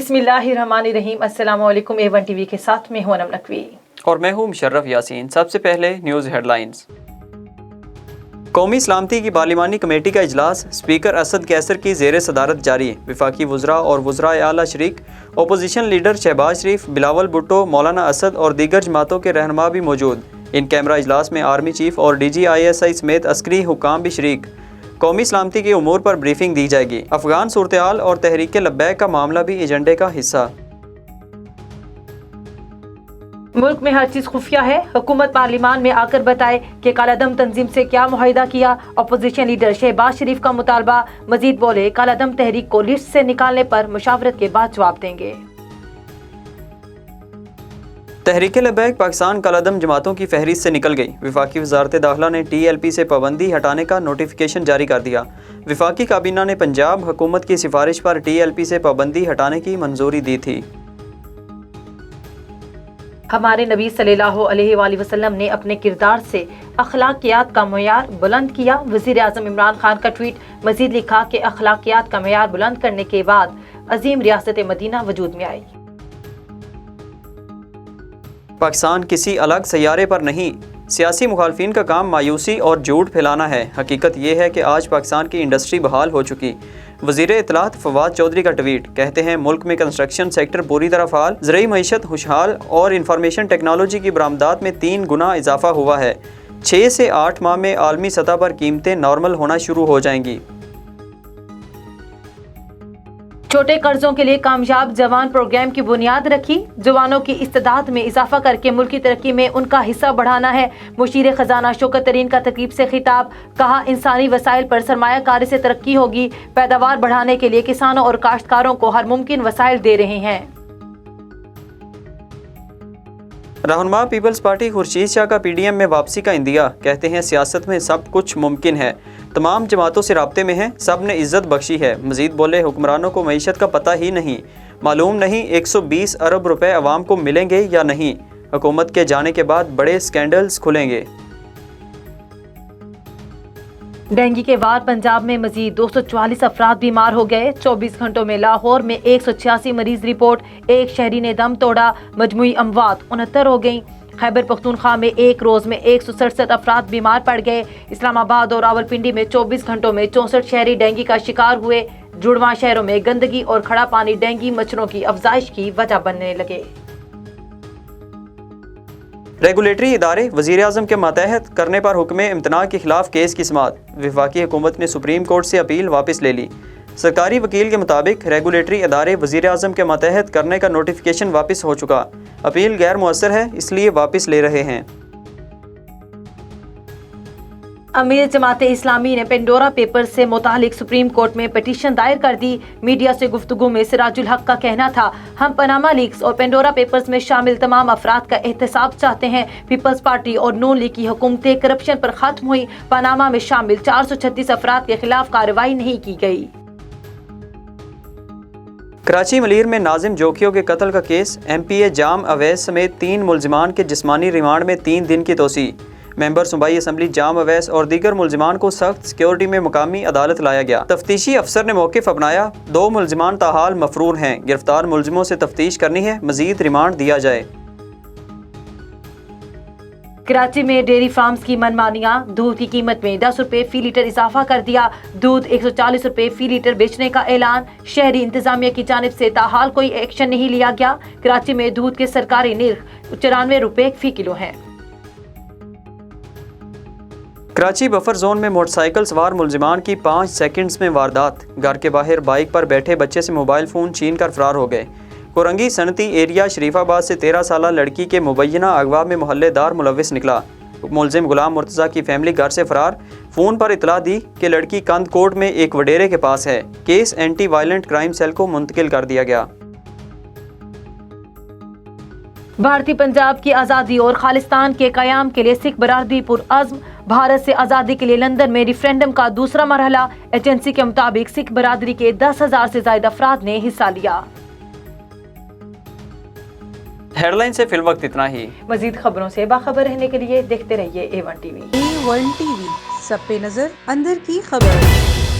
बिस्मिल्लाहिर्रहमानिर्रहीम। अस्सलाम वालेकुम। A1 टीवी के साथ मैं हूं अनम नकवी और मैं हूं मुशर्रफ यासीन। सबसे पहले न्यूज़ हेडलाइंस। कौमी सलामती की पार्लिमानी कमेटी का इजलास स्पीकर असद कैसर की ज़ेर सदारत जारी। वफाकी वज़रा और वज़राए आला शरीक, अपोजिशन लीडर शहबाज शरीफ, बिलावल भुट्टो, मौलाना असद और दीगर जमातों के रहनुमा भी मौजूद। इन कैमरा इजलास में आर्मी चीफ और DGISI समेत अस्करी हुकाम भी शरीक। कौमी सलामती के उमूर पर ब्रीफिंग दी जाएगी। अफगान सूरत-ए-हाल और तहरीक लब्बैक का मामला भी एजेंडे का हिस्सा। मुल्क में हर चीज खुफिया है, हुकूमत पार्लिमान में आकर बताए कि कालादम तंजीम से क्या मुआहिदा किया। अपोजिशन लीडर शहबाज शरीफ का मुतालबा। मजीद बोले, कालादम तहरीक को लिस्ट से निकालने पर मुशावरत के बाद जवाब देंगे। तहरीक लब्बैक पाकिस्तान कालादम जमातों की फहरिस्त से निकल गई। वफाकी वजारत दाखिला ने TLP से पाबंदी हटाने का नोटिफिकेशन जारी कर दिया। वफाकी काबीना ने पंजाब हुकूमत की सिफारिश पर TLP से पाबंदी हटाने की मंजूरी दी थी। हमारे नबी सल्लल्लाहु अलैहि वसल्लम ने अपने किरदार से अखलाकियात का मयार बुलंद किया। वज़ीर आज़म इमरान खान का ट्वीट। मजीद लिखा कि अखलाकियात का मयार बुलंद करने के बाद अजीम रियासत मदीना वजूद में आई। पाकिस्तान किसी अलग सैयारे पर नहीं, सियासी मुखालफिन का काम मायूसी और झूठ फैलाना है। हकीकत ये है कि आज पाकिस्तान की इंडस्ट्री बहाल हो चुकी। वज़ीर इत्तलात फवाद चौधरी का ट्वीट। कहते हैं, मुल्क में कंस्ट्रक्शन सेक्टर पूरी तरह फाल, ज़रूरी मईशत खुशहाल और इंफॉर्मेशन टेक्नोलॉजी की बरामदात में 3 गुना इजाफा हुआ है। 6 से 8 माह में आलमी सतह पर कीमतें नॉर्मल होना शुरू हो जाएंगी। छोटे कर्जों के लिए कामयाब जवान प्रोग्राम की बुनियाद रखी। जवानों की इस्तेदाद में इजाफा करके मुल्क की तरक्की में उनका हिस्सा बढ़ाना है। मुशीर खजाना शौकत तरीन का तकरीब से खिताब। कहा, इंसानी वसाइल पर सरमायाकारी से तरक्की होगी। पैदावार बढ़ाने के लिए किसानों और काश्तकारों को हर मुमकिन वसाइल दे रहे हैं। रहनुमा पीपल्स पार्टी खुर्शीद शाह का PDM में वापसी का इंदिया। कहते हैं, सियासत में सब कुछ मुमकिन है, तमाम जमातों से राब्ते में हैं, सब ने इज्जत बख्शी है। मजीद बोले, हुक्मरानों को मईशत का पता ही नहीं, मालूम नहीं 120 अरब रुपए अवाम को मिलेंगे या नहीं। हुकूमत के जाने के बाद बड़े स्कैंडल्स खुलेंगे। डेंगू के वार। पंजाब में मजीद 244 अफराद बीमार हो गए। 24 घंटों में लाहौर में 186 मरीज रिपोर्ट। एक शहरी ने दम तोड़ा। मजमुई अमवात 69 हो गई। खैबर पख्तूनख्वा में एक रोज में 167 अफराद बीमार पड़ गए। इस्लामाबाद और रावलपिंडी में 24 घंटों में 64 शहरी डेंगू का शिकार हुए। जुड़वा शहरों में गंदगी और खड़ा पानी डेंगू मच्छरों की अफजाइश की वजह बनने लगे। रेगुलेटरी इदारे वज़ीर आज़म के मातहत करने पर हुक्म इम्तना के खिलाफ केस की समाअत। वफाकी हुकूमत ने सुप्रीम कोर्ट से अपील वापस ले ली। सरकारी वकील के मुताबिक रेगुलेटरी इदारे वज़ीर आज़म के मातहत करने का नोटिफिकेशन वापस हो चुका। अपील गैर मुअस्सर है, इसलिए वापस ले रहे हैं। अमीर जमात इस्लामी ने पेंडोरा पेपर से मुतालिक सुप्रीम कोर्ट में पिटीशन दायर कर दी। मीडिया से गुफ्तगू में सिराजुल हक का कहना था, हम पनामा लीक्स और पेंडोरा पेपर्स में शामिल तमाम अफराद का एहतसाब चाहते हैं। पीपल्स पार्टी और नून लीग की हुकूमतें करप्शन पर खत्म हुई। पनामा में शामिल 436 अफराद के खिलाफ कार्रवाई नहीं की गई। कराची मलीर में नाजिम जोखियों के कत्ल का केस। MPA जाम अवैस समेत 3 मुलजिमान के जिस्मानी रिमांड में 3 दिन की तोसी। मेंबर सूबाई असम्बली जाम अवैस और दीगर मुलजिमान को सख्त सिक्योरिटी में मुकामी अदालत लाया गया। तफ्तीशी अफसर ने मौक़िफ़ अपनाया। 2 मुलजिमान ताहाल मफरूर हैं। गिरफ्तार मुलजिमों से तफ्तीश करनी है, मजीद रिमांड दिया जाए। कराची में डेयरी फार्म्स की मनमानियां। दूध की कीमत में 10 रुपए फी लीटर इजाफा कर दिया। दूध 140 रुपए फी लीटर बेचने का ऐलान। शहरी इंतजामिया की जानिब से ताहाल कोई एक्शन नहीं लिया गया। कराची में दूध के सरकारी निर्ख 94 रुपए फी किलो है। कराची बफर जोन में मोटरसाइकिल सवार मुलजिमान की 5 सेकंड्स में वारदात। घर के बाहर बाइक पर बैठे बच्चे से मोबाइल फ़ोन छीन कर फरार हो गए। कोरंगी सनती एरिया शरीफाबाद से 13 साला लड़की के मुबैना अगवा में मोहल्लेदार मुलविस निकला। मुलजिम गुलाम मुर्तज़ा की फैमिली घर से फरार। फ़ोन पर इतला दी कि लड़की कंद कोट में एक वडेरे के पास है। Case anti violent crime cell को मुंतकिल कर दिया गया। भारतीय पंजाब की आज़ादी और खालिस्तान के क़याम के लिए सिख बरादरी पुरअज़्म। भारत से आज़ादी के लिए लंदन में रिफरेंडम का दूसरा मरहला। एजेंसी के मुताबिक सिख बरादरी के 10,000 से ज्यादा अफराद ने हिस्सा लिया। हेडलाइन से फिल वक्त इतना ही। मजीद खबरों से बाखबर रहने के लिए देखते रहिए A1 टीवी। A1 टीवी, सब पे नजर, अंदर की खबर।